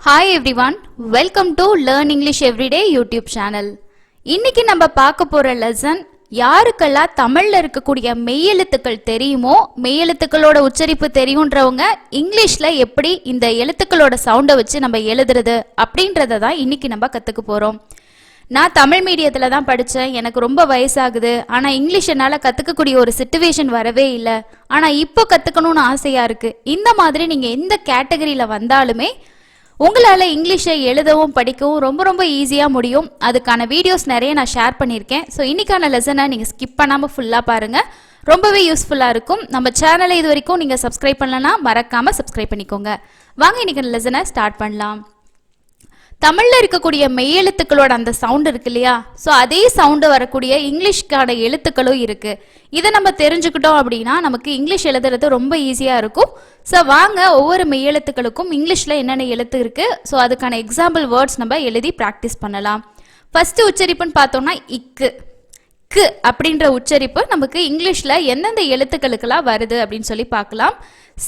Hi everyone, welcome to Learn English Everyday YouTube channel. இன்னைக்கு நம்ம பார்க்க போற லெசன் யாருக்கெல்லாம் தமிழ்ல இருக்கக்கூடிய மெய்யெழுத்துக்கள் தெரியுமோ, மெய்யெழுத்துக்களோட உச்சரிப்பு தெரியும்ன்றவங்க இங்கிலீஷ்ல எப்படி இந்த எழுத்துக்களோட சவுண்டை வச்சு நம்ம எழுதுறது அப்படின்றத தான் இன்னைக்கு நம்ம கத்துக்க போறோம். நான் தமிழ் மீடியத்தில் தான் படித்தேன், எனக்கு ரொம்ப வயசாகுது, ஆனால் இங்கிலீஷ் என்னால் கற்றுக்கக்கூடிய ஒரு சிச்சுவேஷன் வரவே இல்லை, ஆனால் இப்போ கற்றுக்கணும்னு ஆசையாக இருக்குது. இந்த மாதிரி நீங்கள் எந்த கேட்டகரியில் வந்தாலுமே உங்களால் இங்கிலீஷை எழுதவும் படிக்கவும் ரொம்ப ரொம்ப ஈஸியாக முடியும். அதுக்கான வீடியோஸ் நிறைய நான் ஷேர் பண்ணியிருக்கேன். ஸோ இன்றைக்கான லெசனை நீங்கள் ஸ்கிப் பண்ணாமல் ஃபுல்லாக பாருங்கள், ரொம்பவே யூஸ்ஃபுல்லாக இருக்கும். நம்ம சேனலை இது வரைக்கும் நீங்கள் சப்ஸ்கிரைப் பண்ணலன்னா மறக்காமல் சப்ஸ்கிரைப் பண்ணிக்கோங்க. வாங்க இன்றைக்கான லெசனை ஸ்டார்ட் பண்ணலாம். தமிழில் இருக்கக்கூடிய மெய்யெழுத்துக்களோட அந்த சவுண்டு இருக்கு இல்லையா, ஸோ அதே சவுண்டு வரக்கூடிய இங்கிலீஷ்க்கான எழுத்துக்களும் இருக்குது. இதை நம்ம தெரிஞ்சுக்கிட்டோம் அப்படின்னா நமக்கு இங்கிலீஷ் எழுதுறது ரொம்ப ஈஸியாக இருக்கும். ஸோ வாங்க ஒவ்வொரு மெய்யெழுத்துக்களுக்கும் இங்கிலீஷில் என்னென்ன எழுத்து இருக்குது, ஸோ அதுக்கான எக்ஸாம்பிள் வேர்ட்ஸ் நம்ம எழுதி ப்ராக்டிஸ் பண்ணலாம். ஃபஸ்ட்டு உச்சரிப்புன்னு பார்த்தோம்னா இக்கு. கு அப்படின்ற உச்சரிப்பு நமக்கு இங்கிலீஷில் எந்தெந்த எழுத்துக்களுக்கெல்லாம் வருது அப்படின்னு சொல்லி பார்க்கலாம்.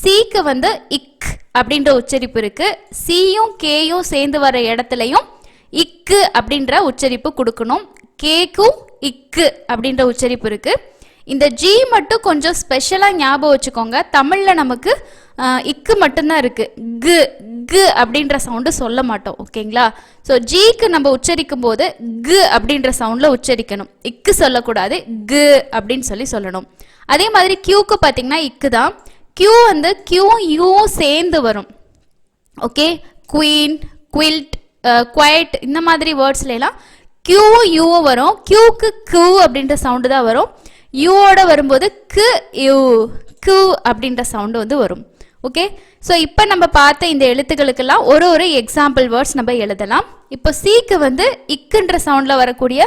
சீக்கு வந்து இக் அப்படின்ற உச்சரிப்பு இருக்கு. சியும் கேயும் சேர்ந்து வர இடத்துலையும் இக்கு அப்படின்ற உச்சரிப்பு கொடுக்கணும். கேக்கும் இக்கு அப்படின்ற உச்சரிப்பு இருக்கு. இந்த ஜி மட்டும் கொஞ்சம் ஸ்பெஷலாக ஞாபகம் வச்சுக்கோங்க. தமிழில் நமக்கு இக்கு மட்டும்தான் இருக்கு, கு கு அப்படின்ற சவுண்டு சொல்ல மாட்டோம். ஓகேங்களா? ஸோ ஜிக்கு நம்ம உச்சரிக்கும் போது கு அப்படின்ற சவுண்டில் உச்சரிக்கணும், இக்கு சொல்லக்கூடாது, கு அப்படின்னு சொல்லணும். அதே மாதிரி கியூக்கு பார்த்தீங்கன்னா இக்கு தான். கியூ வந்து கியூவும் யூவும் சேர்ந்து வரும். ஓகே, குவீன், குவில்ட், குவைட் இந்த மாதிரி வேர்ட்ஸ்லாம் கியூவும் யூவும் வரும். கியூக்கு கு அப்படின்ற சவுண்டு தான் வரும். யூவோட வரும்போது கு யூ கு அப்படின்ற சவுண்டு வந்து வரும். ஓகே, ஸோ இப்போ நம்ம பார்த்த இந்த எழுத்துக்களுக்கெல்லாம் ஒரு ஒரு எக்ஸாம்பிள் வேர்ட்ஸ் நம்ம எழுதலாம். இப்போ சீக்கு வந்து இக்குன்ற சவுண்டில் வரக்கூடிய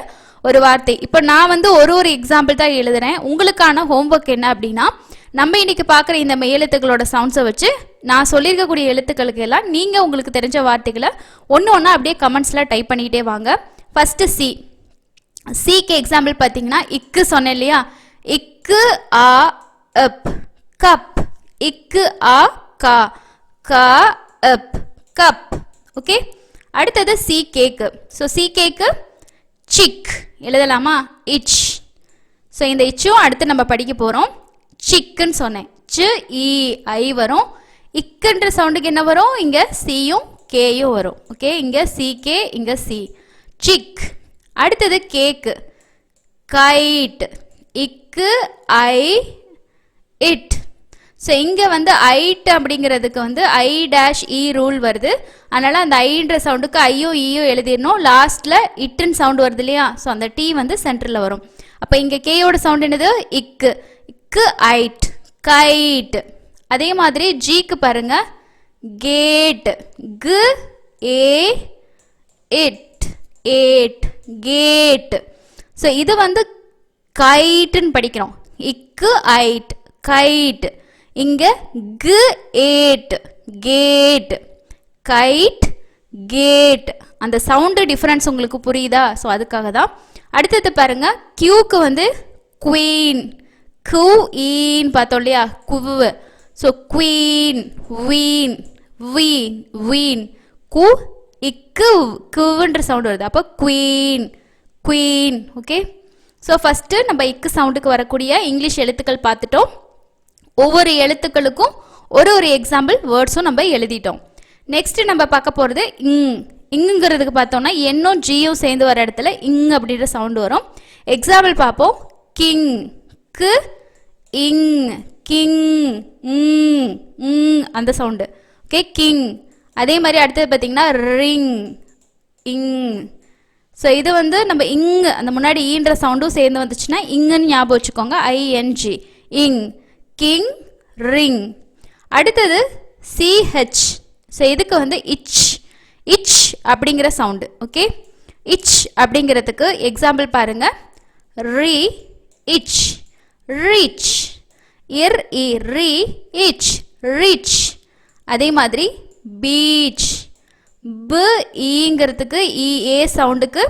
ஒரு வார்த்தை. இப்போ நான் வந்து ஒரு ஒரு எக்ஸாம்பிள் தான் எழுதுறேன். உங்களுக்கான ஹோம்ஒர்க் என்ன அப்படின்னா, நம்ம இன்னைக்கு பார்க்குற இந்த மெய்யெழுத்துக்களோட சவுண்ட்ஸை வச்சு நான் சொல்லியிருக்கக்கூடிய எழுத்துக்களுக்கு எல்லாம் நீங்கள் உங்களுக்கு தெரிஞ்ச வார்த்தைகளை ஒன்று ஒன்றா அப்படியே கமெண்ட்ஸில் டைப் பண்ணிக்கிட்டே வாங்க. First C. சிக்கு எக்ஸாம்பிள் பார்த்தீங்கன்னா இக்கு சொன்னேன் இல்லையா, இக்கு ஆ அப் கப், இக்கு ஆ கா கா அப் கப். ஓகே, அடுத்தது சி கேக்கு. ஸோ சி கேக்கு சிக் எழுதலாமா, இச். ஸோ இந்த இச்சும் அடுத்து நம்ம படிக்க போகிறோம். சிக்குன்னு சொன்னேன், சு இ ஐ வரும். இக்குன்ற சவுண்டுக்கு என்ன வரும், இங்கே சியும் கேயும் வரும். ஓகே, இங்கே சி கே, இங்கே சி, சிக். அடுத்தது கேக்கு, கைட், இக்கு ஐ இட். ஸோ இங்கே வந்து ஐட் அப்படிங்கிறதுக்கு வந்து ஐ டேஷ் இ ரூல் வருது. அதனால் அந்த ஐன்ற சவுண்டுக்கு ஐயும் ஈயும் எழுதிடணும். லாஸ்ட்டில் இட்டுன்னு சவுண்டு வருது இல்லையா, ஸோ அந்த டி வந்து சென்டரில் வரும். அப்போ இங்கே கேயோட சவுண்ட் என்னது, இக்கு, இக்கு ஐட், கைட். அதே மாதிரி ஜிக்கு பாருங்க, கேட், கு ஏ இட், ஏட், கேட். ஸோ இது வந்து கைட்டுன்னு படிக்கிறோம், இக்கு ஐட், கைட். இங்க கு ஏட், கேட், கைட், கேட். அந்த சவுண்டு டிஃபரன்ஸ் உங்களுக்கு புரியுதா? ஸோ அதுக்காக தான். அடுத்தது பாருங்க, கியூக்கு வந்து குவீன், கு ஈன்னு பார்த்தோம் இல்லையா, குவு. So queen, வீன், வீன், வீன். கு இக்கு குவுன்ற சவுண்டு வருது, அப்போ queen, queen. Okay, so first நம்ம இக்கு சவுண்டுக்கு வரக்கூடிய இங்கிலீஷ் எழுத்துக்கள் பார்த்துட்டோம். ஒவ்வொரு எழுத்துக்களுக்கும் ஒரு ஒரு எக்ஸாம்பிள் வேர்ட்ஸும் நம்ம எழுதிட்டோம். நெக்ஸ்ட்டு நம்ம பார்க்க போகிறது இங். இங்குங்கிறதுக்கு பார்த்தோம்னா என்னும் ஜியும் சேர்ந்து வர இடத்துல இங் அப்படின்ற சவுண்டு வரும். எக்ஸாம்பிள் பார்ப்போம். கிங், கு இங், கிங், அந்த சவுண்டு. Okay, king. அதே மாதிரி அடுத்தது பார்த்தீங்கன்னா ரிங், இங். ஸோ இது வந்து நம்ம இங் அந்த முன்னாடி ஈன்ற சவுண்டும் சேர்ந்து வந்துச்சுன்னா இங்குன்னு ஞாபகம் வச்சுக்கோங்க, ஐஎன்ஜி, இங், கிங், ரிங். அடுத்தது சிஹெச். ஸோ இதுக்கு வந்து இச், இச் அப்படிங்கிற சவுண்டு. ஓகே, இச் அப்படிங்கிறதுக்கு எக்ஸாம்பிள் பாருங்க, ரி இச், ரிச், இர் இ ரி இச், ரிச். அதே மாதிரி பீச், ப ஈங்கிறதுக்கு இஏ சவுண்டுக்கு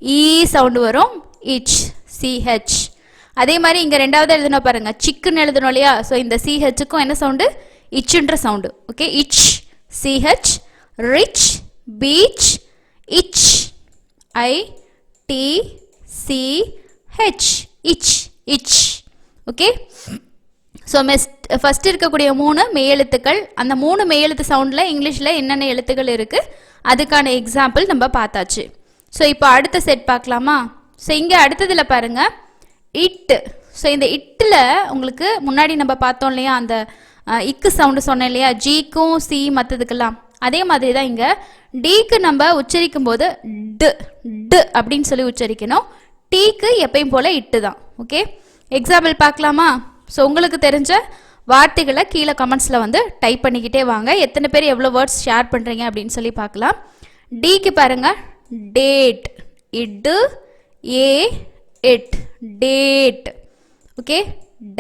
இ சவுண்டு வரும், இச், சிஹெச். அதே மாதிரி இங்கே ரெண்டாவது எழுதணும் பாருங்க, சிக்குன்னு எழுதணும் இல்லையா, ஸோ இந்த சிஹெச்சுக்கும் என்ன சவுண்டு, இச்சுன்ற சவுண்டு. ஓகே, இச், CH, rich, beach, itch, I-T-C-H, itch, itch. Okay, so first இருக்கக்கூடிய 3 மெய்யெழுத்துக்கள், அந்த 3 மெய்யெழுத்து சவுண்டில் இங்கிலீஷில் என்னென்ன எழுத்துக்கள் இருக்குது அதுக்கான எக்ஸாம்பிள் நம்ம பார்த்தாச்சு. ஸோ இப்போ அடுத்த செட் பார்க்கலாமா? ஸோ இங்கே அடுத்ததில் பாருங்கள், இட்டு. ஸோ இந்த இட்டில் உங்களுக்கு முன்னாடி நம்ம பார்த்தோம் இல்லையா, அந்த இக்கு சவுண்டு சொன்னேன் இல்லையா, ஜிக்கும் சி மற்றதுக்கெல்லாம், அதே மாதிரி தான் இங்கே டிக்கு நம்ம உச்சரிக்கும் போது டு டு அப்படின்னு சொல்லி உச்சரிக்கணும். டீக்கு எப்பயும் போல் இட்டு தான். ஓகே, எக்ஸாம்பிள் பார்க்கலாமா? ஸோ உங்களுக்கு தெரிஞ்ச வார்த்தைகளை கீழே கமெண்ட்ஸில் வந்து டைப் பண்ணிக்கிட்டே வாங்க. எத்தனை பேர் எவ்வளோ வேர்ட்ஸ் ஷேர் பண்ணுறீங்க அப்படின்னு சொல்லி பார்க்கலாம். டிக்கு பாருங்கள், டேட், இட்டு, ஏ இட், டேட். ஓகே,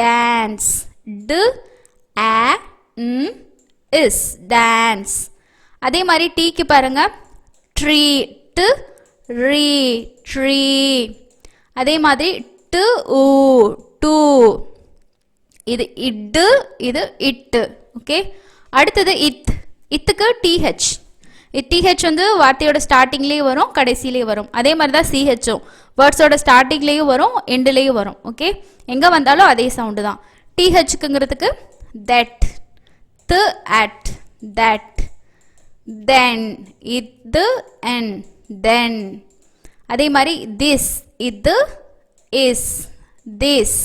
டான்ஸ், டு ஆ இஸ், டான்ஸ். அதே மாதிரி டீக்கு பாருங்க, ட்ரீ, டு ரீ, ட்ரீ. அதே மாதிரி டு ஊ, டூ. இது இட்டு, இது இட்டு. ஓகே, அடுத்தது இத். இத்துக்கு டிஹெச். டிஹெச் வந்து வார்த்தையோட ஸ்டார்டிங்லேயும் வரும், கடைசியிலையும் வரும். அதே மாதிரி தான் சிஹெச்சும் வேர்ட்ஸோட ஸ்டார்டிங்லேயும் வரும், எண்டுலேயும் வரும். ஓகே, எங்கே வந்தாலும் அதே சவுண்டு தான். டிஹெச்சுக்குங்கிறதுக்கு தட், து அட், தட், தென், இது அண்ட் தென். அதே மாதிரி திஸ், இது இஸ், திஸ்.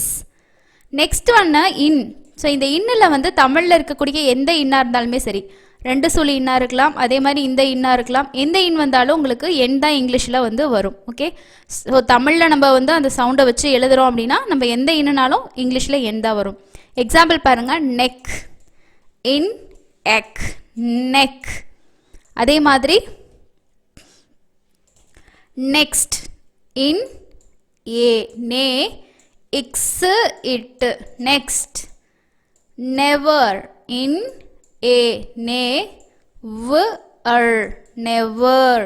நெக்ஸ்ட் ஒன்று இன். ஸோ இந்த இன்னில் வந்து தமிழில் இருக்கக்கூடிய எந்த இன்னாக இருந்தாலுமே சரி, 2 சுழி இன்னா இருக்கலாம், அதே மாதிரி இந்த இன்னா இருக்கலாம். எந்த இன் வந்தாலும் உங்களுக்கு என் தான் இங்கிலீஷில் வந்து வரும். ஓகே, ஸோ தமிழில் நம்ம வந்து அந்த சவுண்டை வச்சு எழுதுகிறோம் அப்படின்னா நம்ம எந்த இன்னுனாலும் இங்கிலீஷில் என் தான் வரும். எக்ஸாம்பிள் பாருங்கள், நெக், இன், எக், நெக். அதே மாதிரி நெக்ஸ்ட், இன், ஏ, நே, இக்ஸு, இட்டு, நெக்ஸ்ட். நெவர், இன், ஏ, நே, வ், அர், நெவர்.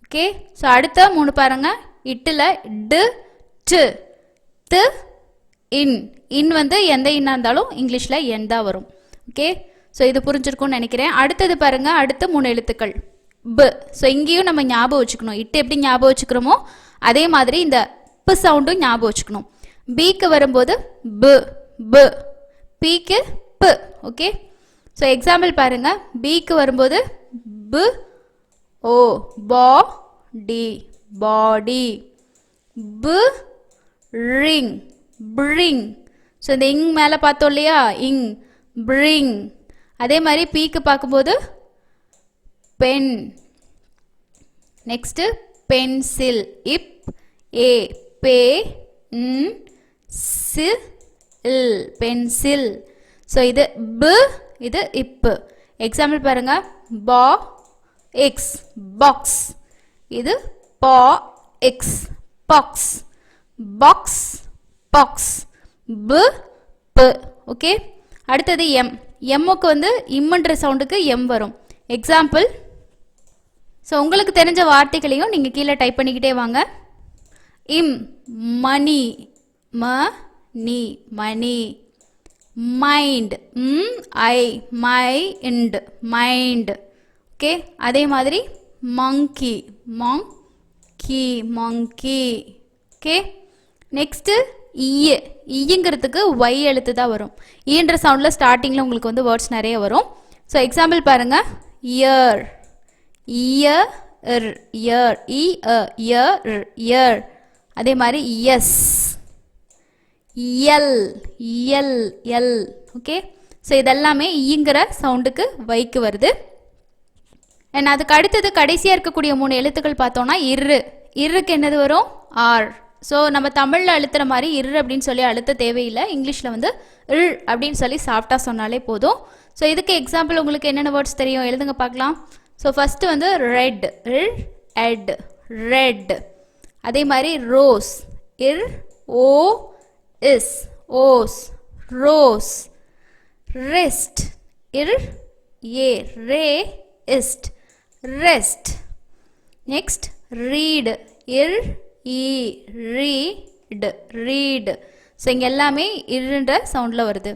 ஓகே, ஸோ அடுத்த 3 பாருங்கள், இட்டில் டு, டு, து, இன். இன் வந்து எந்த இன்னாக இருந்தாலும் இங்கிலீஷில் என் தான் வரும். ஓகே, ஸோ இது புரிஞ்சிருக்கும்னு நினைக்கிறேன். அடுத்தது பாருங்கள், அடுத்த 3 எழுத்துக்கள் ப. ஸோ இங்கேயும் நம்ம ஞாபகம் வச்சுக்கணும், இட்டு எப்படி ஞாபகம் வச்சுக்கிறோமோ அதே மாதிரி இந்த ப சவுண்டும் ஞாபகம் வச்சுக்கணும். பிக்கு வரும்போது ப, ப. பிக்கு ப. ஓகே, ஸோ எக்ஸாம்பிள் பாருங்கள், பிக்கு வரும்போது ப, ஓ, பா, டி, பாடி. ப, ரிங், பிரிங். ஸோ இந்த இங் மேலே பார்த்தோம் இல்லையா, இங், பிரிங். அதே மாதிரி பீக்கு பார்க்கும்போது பென். நெக்ஸ்ட்டு பென்சில், இப், ஏ, பே, சி, இல், பென்சில். ஸோ இது ப, இது இப்பு. எக்ஸாம்பிள் பாருங்க, பா, எக்ஸ், பாக்ஸ். இது பா, எக்ஸ், பாக்ஸ், பாக்ஸ், பாக்ஸ். ப, ப. ஓகே, அடுத்தது எம். எம்முக்கு வந்து இம்முன்ற சவுண்டுக்கு எம் வரும். எக்ஸாம்பிள், ஸோ உங்களுக்கு தெரிஞ்ச வார்த்தைகளையும் நீங்கள் கீழே டைப் பண்ணிக்கிட்டே வாங்க. இம், மணி, ம, நீ, மணி. மைண்ட், ஐ, மை, இண்ட், மைண்ட். ஓகே, அதே மாதிரி monkey, monkey, monkey. Okay, next E. ஈங்கிறதுக்கு ஒய் எழுத்து தான் வரும். ஈன்ற சவுண்டில் ஸ்டார்டிங்கில் உங்களுக்கு வந்து வேர்ட்ஸ் நிறைய வரும். ஸோ எக்ஸாம்பிள் பாருங்கள், year, year, year, year, year. அதே மாதிரி S, L, L, L. Okay, so இதெல்லாமே ஈங்கிற சவுண்டுக்கு வைக்கு வருது. அண்ட் அதுக்கு அடுத்தது கடைசியாக இருக்கக்கூடிய 3 எழுத்துக்கள் பார்த்தோன்னா இரு. இருக்கு என்னது வரும், ஆர். ஸோ நம்ம தமிழில் அழுத்துற மாதிரி இரு அப்படின்னு சொல்லி அழுத்த தேவையில்லை. இங்கிலீஷில் வந்து இல் அப்படின்னு சொல்லி சாஃப்டாக சொன்னாலே போதும். ஸோ இதுக்கு எக்ஸாம்பிள் உங்களுக்கு என்னென்ன வேர்ட்ஸ் தெரியும் எழுதுங்க பார்க்கலாம். ஸோ ஃபஸ்ட்டு வந்து ரெட், இல், எட், ரெட். அதே மாதிரி ரோஸ், இர், ஓ, இஸ், ஓஸ், ரோஸ். ரெஸ்ட், இர், ஏ, ரே, இஸ்ட், ரெஸ்ட். நெக்ஸ்ட் ரீட், இர், ஈ, ரீட், ரீட். ஸோ இங்கே எல்லாமே இருன்ற சவுண்டில் வருது.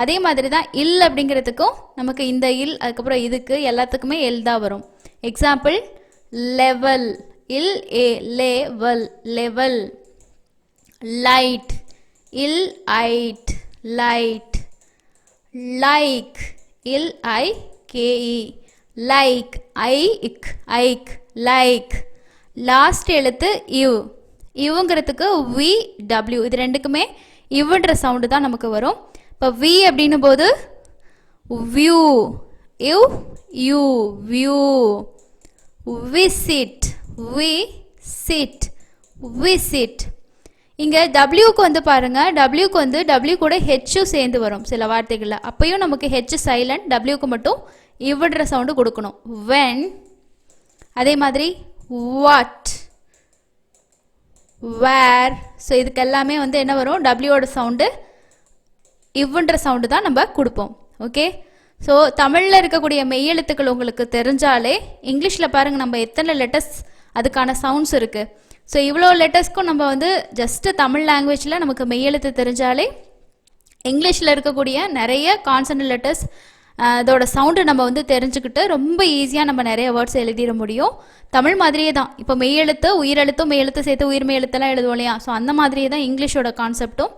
அதே மாதிரி தான் இல் அப்படிங்கிறதுக்கும் நமக்கு இந்த இல், அதுக்கப்புறம் இதுக்கு எல்லாத்துக்குமே எல் தான் வரும். எக்ஸாம்பிள் லெவல் இல் ஏ லேவல் லெவல். லைட் இல் ஐட் லைட். லைக் இல் ஐ கேஇ லைக் ஐக் ஐக் லைக். லாஸ்ட் எழுத்து இவ். இவுங்கிறதுக்கு வி டபிள்யூ, இது ரெண்டுக்குமே இவ்வுன்ற சவுண்டு தான் நமக்கு வரும். இப்போ வி அப்படின்னும் போது வியூ இவ் யூ வியூ. விசிட் வி சிட் விசிட். இங்கே டபிள்யூக்கு வந்து பாருங்கள், டபிள்யூக்கு வந்து டபிள்யூ கூட ஹெச்சும் சேர்ந்து வரும் சில வார்த்தைகளில். அப்பையும் நமக்கு ஹெச் சைலண்ட், டபிள்யூக்கு மட்டும் இவ்வுன்ற சவுண்டு கொடுக்கணும். வென். அதே மாதிரி வாட் வேர். ஸோ இதுக்கு எல்லாமே வந்து என்ன வரும், டபிள்யூட சவுண்டு இவ்வுன்ற சவுண்டு தான் நம்ம கொடுப்போம். ஓகே, ஸோ தமிழில் இருக்கக்கூடிய மெய்யெழுத்துக்கள் உங்களுக்கு தெரிஞ்சாலே இங்கிலீஷில் பாருங்கள் நம்ம எத்தனை லெட்டர்ஸ் அதுக்கான சவுண்ட்ஸ் இருக்குது. ஸோ இவ்வளோ லெட்டர்ஸ்க்கும் நம்ம வந்து ஜஸ்ட்டு தமிழ் லாங்குவேஜில் நமக்கு மெய்யெழுத்து தெரிஞ்சாலே இங்கிலீஷில் இருக்கக்கூடிய நிறைய கான்சனன்ட் லெட்டர்ஸ் அதோட சவுண்டு நம்ம வந்து தெரிஞ்சுக்கிட்டு ரொம்ப ஈஸியாக நம்ம நிறைய வேர்ட்ஸ் எழுதிட முடியும். தமிழ் மாதிரியே தான். இப்போ மெய்யெழுத்து உயிரெழுத்தும் மெய்யெழுத்து சேர்த்து உயிர் மெய்யெழுத்தெல்லாம் எழுதுவோம் இல்லையா, ஸோ அந்த மாதிரியே தான் இங்கிலீஷோட கான்செப்டும்.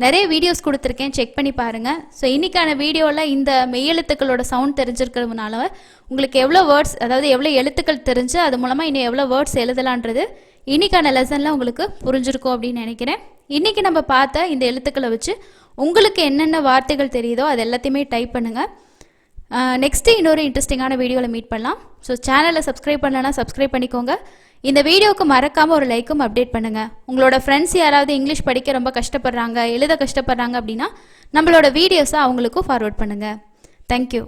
நிறைய வீடியோஸ் கொடுத்துருக்கேன், செக் பண்ணி பாருங்கள். ஸோ இன்றைக்கான வீடியோவில் இந்த மெய்யெழுத்துக்களோட சவுண்ட் தெரிஞ்சிருக்கிறதுனால உங்களுக்கு எவ்வளோ வேர்ட்ஸ், அதாவது எவ்வளோ எழுத்துக்கள் தெரிஞ்சு அது மூலமாக இன்னும் எவ்வளோ வேர்ட்ஸ் எழுதலான்றது இன்றைக்கான லெசனில் உங்களுக்கு புரிஞ்சிருக்கும் அப்படின்னு நினைக்கிறேன். இன்றைக்கி நம்ம பார்த்த இந்த எழுத்துக்களை வச்சு உங்களுக்கு என்னென்ன வார்த்தைகள் தெரியுதோ அது எல்லாத்தையுமே டைப் பண்ணுங்கள். நெக்ஸ்ட்டு இன்னொரு இன்ட்ரெஸ்டிங்கான வீடியோவில் மீட் பண்ணலாம். ஸோ சேனலை சப்ஸ்கிரைப் பண்ணலன்னா சப்ஸ்கிரைப் பண்ணிக்கோங்க. இந்த வீடியோவுக்கு மறக்காமல் ஒரு லைக்கும் அப்டேட் பண்ணுங்கள். உங்களோட ஃப்ரெண்ட்ஸ் யாராவது இங்கிலீஷ் படிக்க ரொம்ப கஷ்டப்படுறாங்க, எழுத கஷ்டப்படுறாங்க அப்படின்னா நம்மளோட வீடியோஸை அவங்களுக்கும் ஃபார்வர்ட் பண்ணுங்கள். தேங்க்யூ.